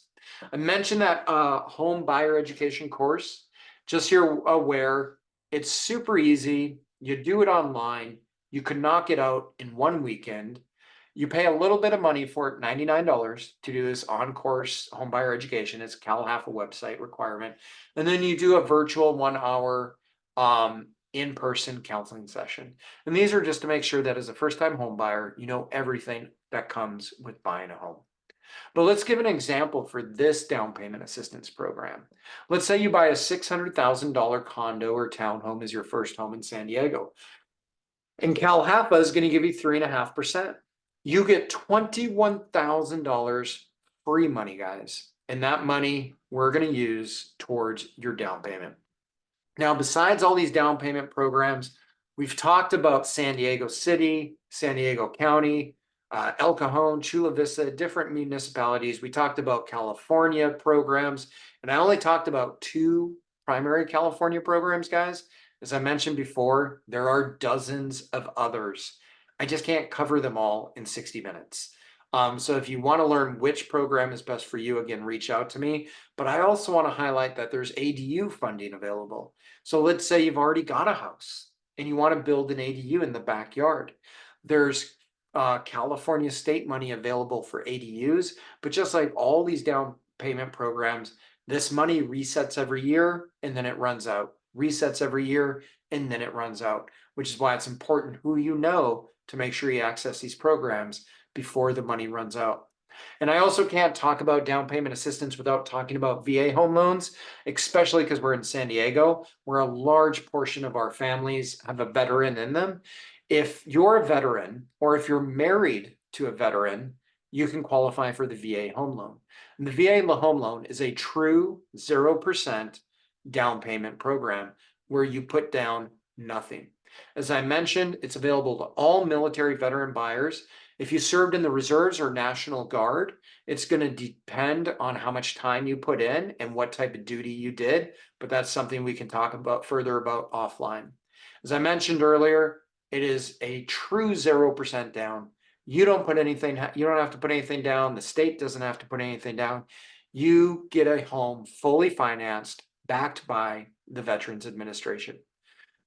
I mentioned that home buyer education course. Just so you're aware, it's super easy. You do it online. You can knock it out in 1 weekend. You pay a little bit of money for it, $99, to do this on-course home buyer education. It's a CalHFA website requirement. And then you do a virtual 1-hour in-person counseling session. And these are just to make sure that as a first-time home buyer, you know everything that comes with buying a home. But let's give an example for this down payment assistance program. Let's say you buy a $600,000 condo or townhome as your first home in San Diego. And CalHFA is going to give you 3.5%. You get $21,000 free money, guys. And that money we're going to use towards your down payment. Now, besides all these down payment programs, we've talked about San Diego City, San Diego County, El Cajon, Chula Vista, different municipalities. We talked about California programs, and I only talked about 2 primary California programs, guys. As I mentioned before, there are dozens of others. I just can't cover them all in 60 minutes. So if you want to learn which program is best for you, again, reach out to me. But I also want to highlight that there's ADU funding available. So let's say you've already got a house and you want to build an ADU in the backyard. There's California state money available for ADUs, but just like all these down payment programs, this money resets every year and then it runs out, resets every year and then it runs out, which is why it's important who you know to make sure you access these programs before the money runs out. And I also can't talk about down payment assistance without talking about VA home loans, especially because we're in San Diego, where a large portion of our families have a veteran in them. If you're a veteran or if you're married to a veteran, you can qualify for the VA home loan. And the VA home loan is a true 0% down payment program where you put down nothing. As I mentioned, it's available to all military veteran buyers. If you served in the reserves or National Guard, it's going to depend on how much time you put in and what type of duty you did, but that's something we can talk about further about offline. As I mentioned earlier, it is a true 0% down. You don't put anything, you don't have to put anything down. The state doesn't have to put anything down. You get a home fully financed, backed by the Veterans Administration.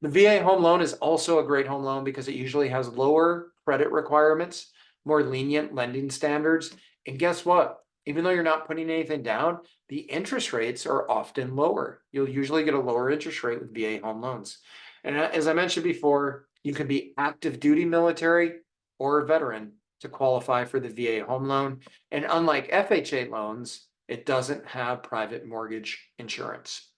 The VA home loan is also a great home loan because it usually has lower credit requirements, more lenient lending standards. And guess what? Even though you're not putting anything down, the interest rates are often lower. You'll usually get a lower interest rate with VA home loans. And as I mentioned before, you can be active duty military or a veteran to qualify for the VA home loan. And unlike FHA loans, it doesn't have private mortgage insurance.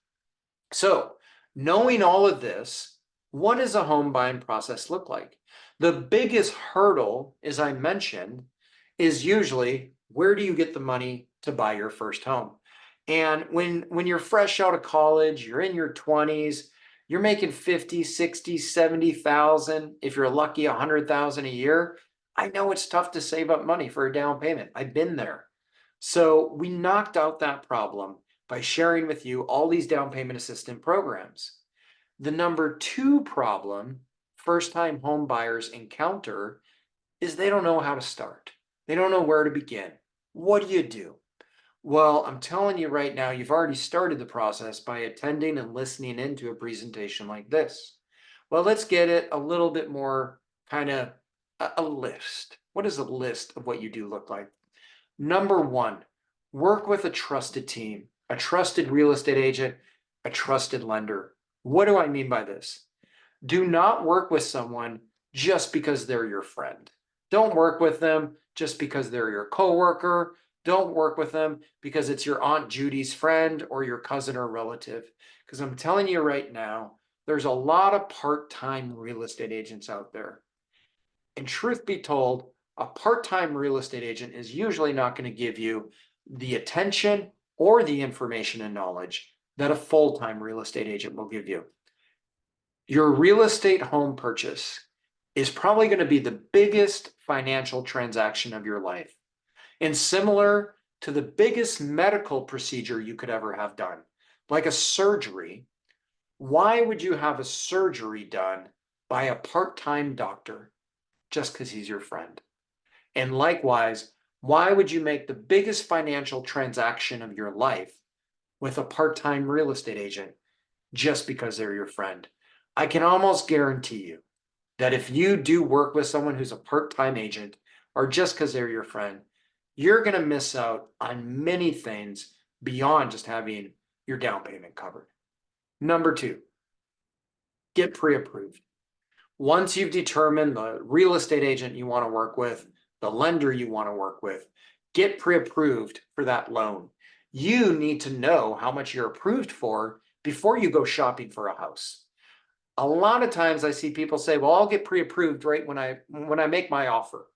So, knowing all of this, what does a home buying process look like? The biggest hurdle, as I mentioned, is usually where do you get the money to buy your first home? And when you're fresh out of college, you're in your 20s, you're making 50, 60, 70,000, if you're lucky, 100,000 a year. I know it's tough to save up money for a down payment. I've been there. So we knocked out that problem by sharing with you all these down payment assistance programs. The number two problem first-time home buyers encounter is they don't know how to start. They don't know where to begin. What do you do? Well, I'm telling you right now, you've already started the process by attending and listening into a presentation like this. Well, let's get it a little bit more kind of a list. What does a list of what you do look like? Number one, work with a trusted team, a trusted real estate agent, a trusted lender. What do I mean by this? Do not work with someone just because they're your friend. Don't work with them just because they're your coworker. Don't work with them because it's your Aunt Judy's friend or your cousin or relative. Because I'm telling you right now, there's a lot of part-time real estate agents out there. And truth be told, a part-time real estate agent is usually not going to give you the attention or the information and knowledge that a full-time real estate agent will give you. Your real estate home purchase is probably going to be the biggest financial transaction of your life, and similar to the biggest medical procedure you could ever have done, like a surgery. Why would you have a surgery done by a part-time doctor just because he's your friend? And likewise, why would you make the biggest financial transaction of your life with a part-time real estate agent just because they're your friend? I can almost guarantee you that if you do work with someone who's a part-time agent or just because they're your friend, you're going to miss out on many things beyond just having your down payment covered. Number two, get pre-approved. Once you've determined the real estate agent you want to work with, the lender you want to work with, get pre-approved for that loan. You need to know how much you're approved for before you go shopping for a house. A lot of times I see people say, well, I'll get pre-approved right when I make my offer.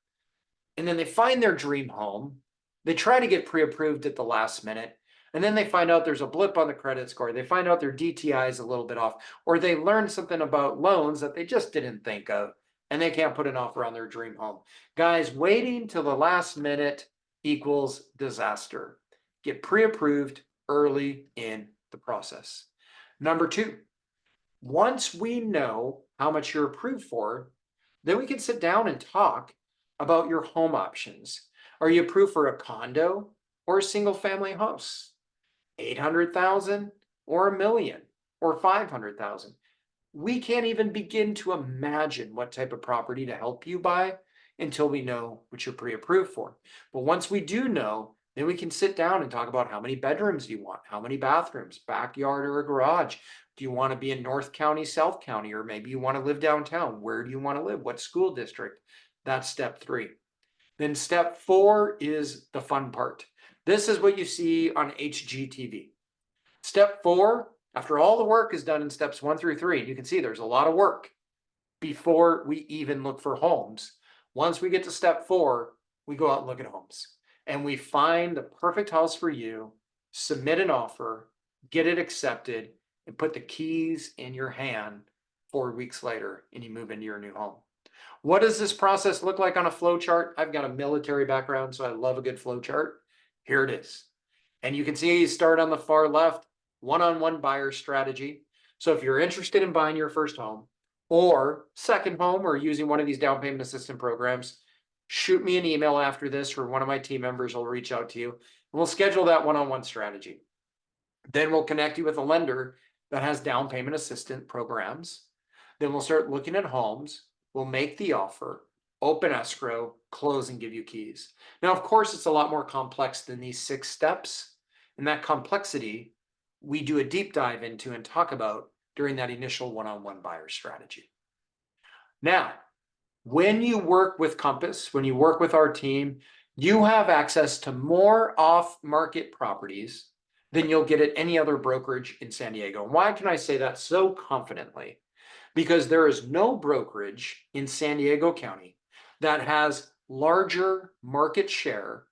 And then they find their dream home. They try to get pre-approved at the last minute. And then they find out there's a blip on the credit score. They find out their DTI is a little bit off, or they learn something about loans that they just didn't think of, and they can't put an offer on their dream home. Guys, waiting till the last minute equals disaster. Get pre-approved early in the process. Number two, once we know how much you're approved for, then we can sit down and talk about your home options. Are you approved for a condo or a single family house? 800,000 or $1 million or 500,000. We can't even begin to imagine what type of property to help you buy until we know what you're pre-approved for. But once we do know, then we can sit down and talk about how many bedrooms you want, how many bathrooms, backyard or a garage. Do you want to be in North County, South County, or maybe you want to live downtown? Where do you want to live? What school district? That's step three. Then step four is the fun part. This is what you see on HGTV. Step four, after all the work is done in steps 1 through 3, and you can see there's a lot of work before we even look for homes. Once we get to step 4, we go out and look at homes. And we find the perfect house for you, submit an offer, get it accepted, and put the keys in your hand 4 weeks later, and you move into your new home. What does this process look like on a flow chart? I've got a military background, so I love a good flow chart. Here it is. And you can see you start on the far left, one-on-one buyer strategy. So if you're interested in buying your first home or second home or using one of these down payment assistance programs, shoot me an email after this, or one of my team members will reach out to you, and we'll schedule that one-on-one strategy. Then we'll connect you with a lender that has down payment assistance programs. Then we'll start looking at homes. We'll make the offer, open escrow, close, and give you keys. Now, of course, it's a lot more complex than these 6 steps. And that complexity, we do a deep dive into and talk about during that initial one-on-one buyer strategy. Now, when you work with Compass, when you work with our team, you have access to more off-market properties than you'll get at any other brokerage in San Diego. Why can I say that so confidently? Because there is no brokerage in San Diego County that has larger market share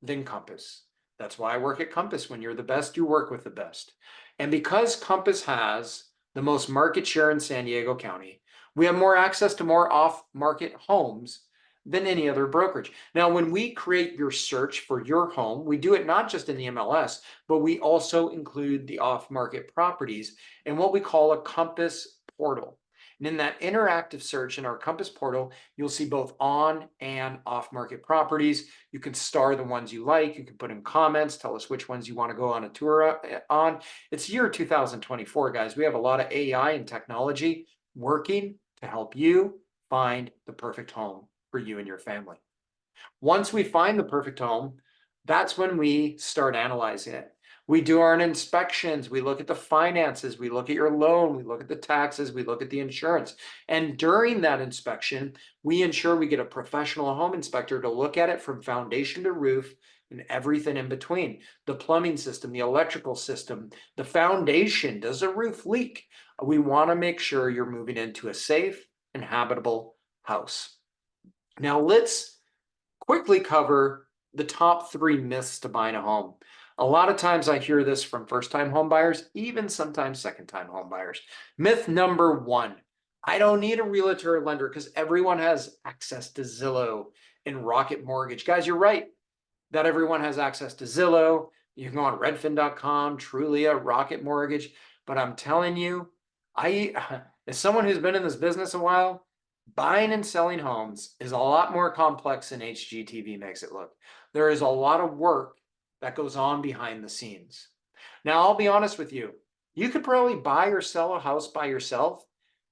than Compass. That's why I work at Compass. When you're the best, you work with the best. And because Compass has the most market share in San Diego County, we have more access to more off-market homes than any other brokerage. Now, when we create your search for your home, we do it not just in the MLS, but we also include the off-market properties in what we call a Compass portal. And in that interactive search in our Compass portal, you'll see both on and off-market properties. You can star the ones you like. You can put in comments, tell us which ones you want to go on a tour on. It's year 2024, guys. We have a lot of AI and technology working to help you find the perfect home for you and your family. Once we find the perfect home, that's when we start analyzing it. We do our inspections, we look at the finances, we look at your loan, we look at the taxes, we look at the insurance. And during that inspection, we ensure we get a professional home inspector to look at it from foundation to roof and everything in between. The plumbing system, the electrical system, the foundation, does the roof leak? We want to make sure you're moving into a safe and habitable house. Now let's quickly cover the top 3 myths to buying a home. A lot of times I hear this from first-time home buyers, even sometimes second-time home buyers. Myth number 1, I don't need a realtor or lender because everyone has access to Zillow and Rocket Mortgage. Guys, you're right that everyone has access to Zillow. You can go on redfin.com, Trulia, Rocket Mortgage. But I'm telling you, as someone who's been in this business a while, buying and selling homes is a lot more complex than HGTV makes it look. There is a lot of work that goes on behind the scenes. Now, I'll be honest with you. You could probably buy or sell a house by yourself,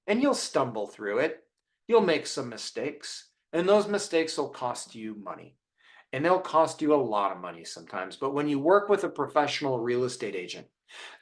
and you'll stumble through it. You'll make some mistakes, and those mistakes will cost you money. And they'll cost you a lot of money sometimes. But when you work with a professional real estate agent,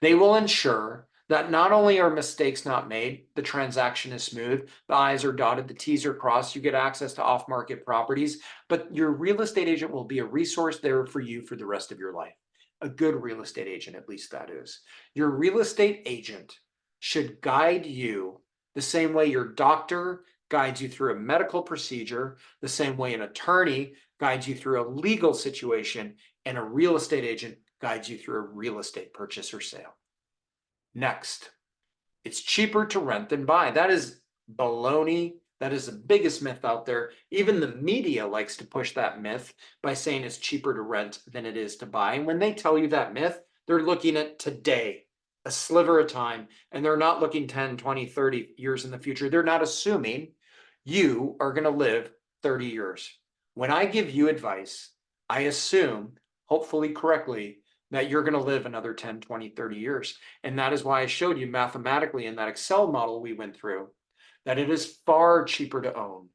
they will ensure that not only are mistakes not made, the transaction is smooth, the I's are dotted, the T's are crossed, you get access to off-market properties, but your real estate agent will be a resource there for you for the rest of your life. A good real estate agent, at least that is. Your real estate agent should guide you the same way your doctor guides you through a medical procedure, the same way an attorney guides you through a legal situation, and a real estate agent guides you through a real estate purchase or sale. Next, it's cheaper to rent than buy. That is baloney. That is the biggest myth out there. Even the media likes to push that myth by saying it's cheaper to rent than it is to buy. And when they tell you that myth, they're looking at today, a sliver of time, and they're not looking 10, 20, 30 years in the future. They're not assuming you are going to live 30 years. When I give you advice, I assume, hopefully correctly, that you're going to live another 10, 20, 30 years. And that is why I showed you mathematically in that Excel model we went through that it is far cheaper to own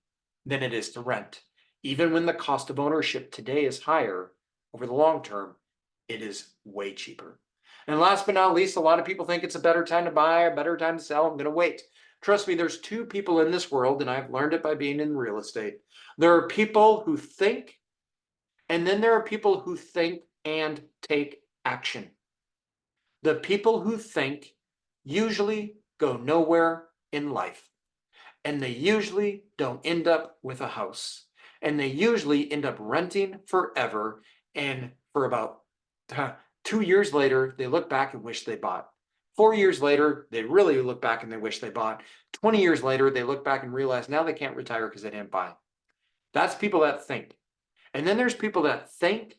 than it is to rent. Even when the cost of ownership today is higher, over the long term, it is way cheaper. And last but not least, a lot of people think it's a better time to buy, a better time to sell. I'm going to wait. Trust me, there's 2 people in this world, and I've learned it by being in real estate. There are people who think, and then there are people who think and take action. The people who think usually go nowhere in life, and they usually don't end up with a house, and they usually end up renting forever, and for about 2 years later, they look back and wish they bought. 4 years later, they really look back and they wish they bought. 20 years later, they look back and realize now they can't retire because they didn't buy. That's people that think. And then there's people that think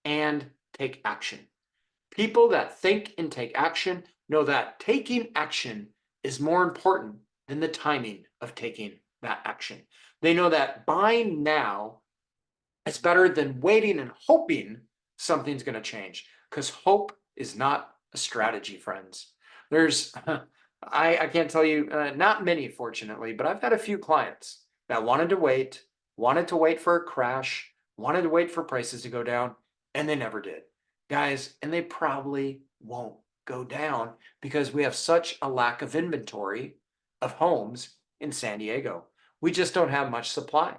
and take action. People that think and take action know that taking action is more important than the timing of taking that action. They know that buying now is better than waiting and hoping something's going to change, because hope is not a strategy, friends. There's, I can't tell you, not many, fortunately, but I've had a few clients that wanted to wait for a crash, wanted to wait for prices to go down, and they never did. Guys, and they probably won't go down because we have such a lack of inventory of homes in San Diego. We just don't have much supply.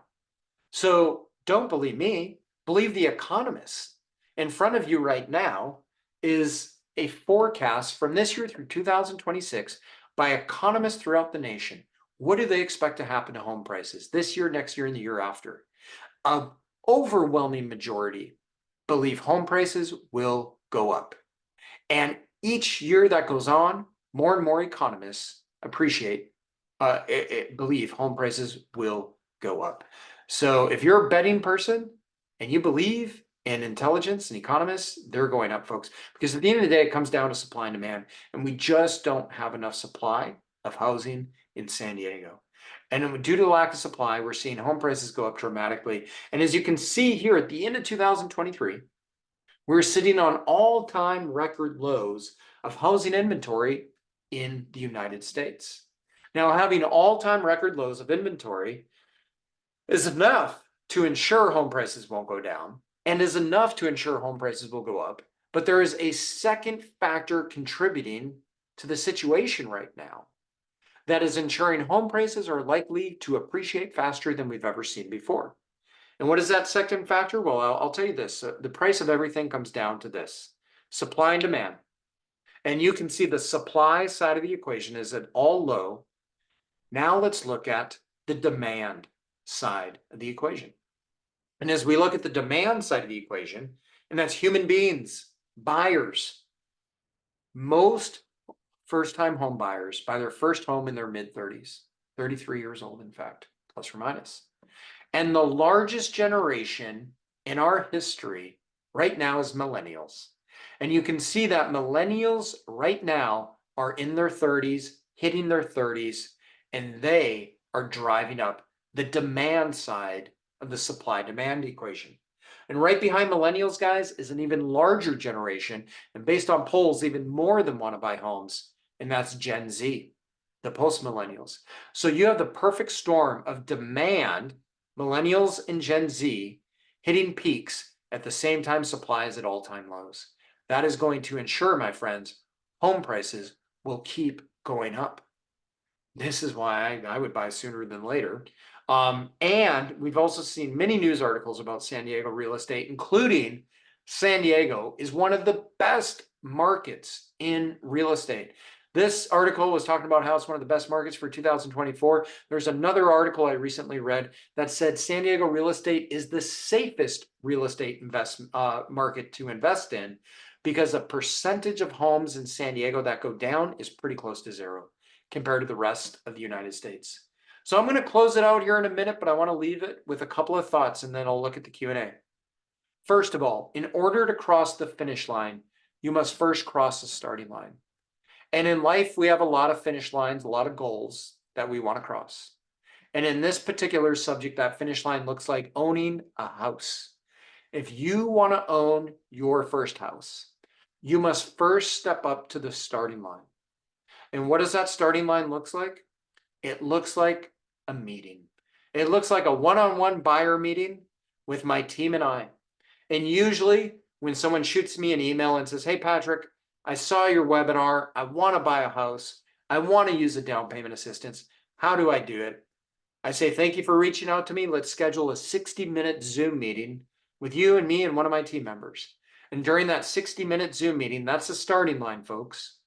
So don't believe me, believe the economists. In front of you right now is a forecast from this year through 2026 by economists throughout the nation. What do they expect to happen to home prices this year, next year, and the year after? An overwhelming majority believe home prices will go up. And each year that goes on, more and more economists believe home prices will go up. So if you're a betting person and you believe in intelligence and economists, they're going up, folks. Because at the end of the day, it comes down to supply and demand. And we just don't have enough supply of housing in San Diego. And due to the lack of supply, we're seeing home prices go up dramatically. And as you can see here at the end of 2023, we're sitting on all-time record lows of housing inventory in the United States. Now, having all-time record lows of inventory is enough to ensure home prices won't go down and is enough to ensure home prices will go up. But there is a second factor contributing to the situation right now that is ensuring home prices are likely to appreciate faster than we've ever seen before. And what is that second factor? Well, I'll tell you this. The price of everything comes down to this: supply and demand. And you can see the supply side of the equation is at all low. Now let's look at the demand side of the equation. And as we look at the demand side of the equation, and that's human beings, buyers, most first-time home buyers buy their first home in their mid-30s, 33 years old, in fact, plus or minus. And the largest generation in our history right now is millennials. And you can see that millennials right now are in their 30s, hitting their 30s, and they are driving up the demand side of the supply-demand equation. And right behind millennials, guys, is an even larger generation, and based on polls, even more than want to buy homes, and that's Gen Z, the post-millennials. So you have the perfect storm of demand, millennials and Gen Z, hitting peaks at the same time supply is at all-time lows. That is going to ensure, my friends, home prices will keep going up. This is why I would buy sooner than later. And we've also seen many news articles about San Diego real estate, including San Diego is one of the best markets in real estate. This article was talking about how it's one of the best markets for 2024. There's another article I recently read that said San Diego real estate is the safest real estate investment market to invest in, because the percentage of homes in San Diego that go down is pretty close to zero compared to the rest of the United States. So I'm going to close it out here in a minute, but I want to leave it with a couple of thoughts and then I'll look at the Q&A. First of all, in order to cross the finish line, you must first cross the starting line. And in life, we have a lot of finish lines, a lot of goals that we want to cross. And in this particular subject, that finish line looks like owning a house. If you want to own your first house, you must first step up to the starting line. And what does that starting line look like? It looks like a meeting. It looks like a one-on-one buyer meeting with my team and I. And usually when someone shoots me an email and says, "Hey, Patrick, I saw your webinar. I want to buy a house. I want to use a down payment assistance. How do I do it?" I say, "Thank you for reaching out to me. Let's schedule a 60-minute Zoom meeting with you and me and one of my team members." And during that 60-minute Zoom meeting, that's the starting line, folks.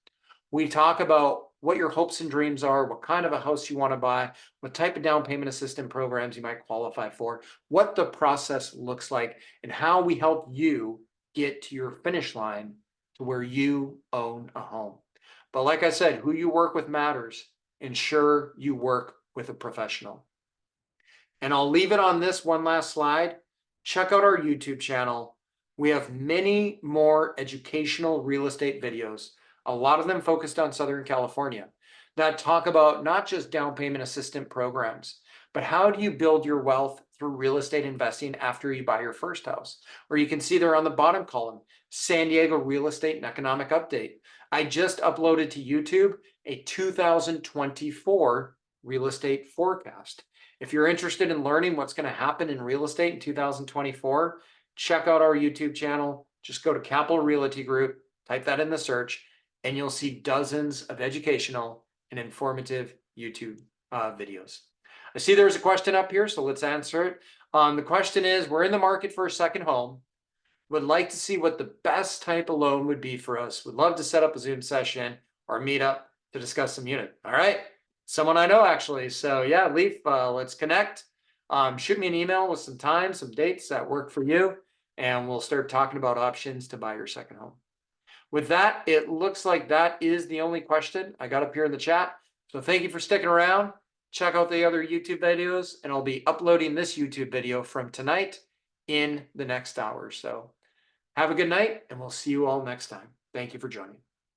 We talk about what your hopes and dreams are, what kind of a house you want to buy, what type of down payment assistance programs you might qualify for, what the process looks like, and how we help you get to your finish line to where you own a home. But like I said, who you work with matters. ensure you work with a professional. And I'll leave it on this one last slide. Check out our YouTube channel. We have many more educational real estate videos, a lot of them focused on Southern California, that talk about not just down payment assistance programs, but how do you build your wealth through real estate investing after you buy your first house? Or you can see there on the bottom column, San Diego Real Estate and Economic Update. I just uploaded to YouTube a 2024 real estate forecast. If you're interested in learning what's going to happen in real estate in 2024, check out our YouTube channel. Just go to Capital Realty Group, type that in the search, and you'll see dozens of educational and informative YouTube videos. I see there's a question up here, so let's answer it. The question is, we're in the market for a second home. Would like to see what the best type of loan would be for us. Would love to set up a Zoom session or meet up to discuss some unit. All right. Someone I know, actually. So yeah, Leaf, let's connect. Shoot me an email with some time, some dates that work for you, and we'll start talking about options to buy your second home. With that, it looks like that is the only question I got up here in the chat. So thank you for sticking around. Check out the other YouTube videos, and I'll be uploading this YouTube video from tonight in the next hour. So have a good night, and we'll see you all next time. Thank you for joining.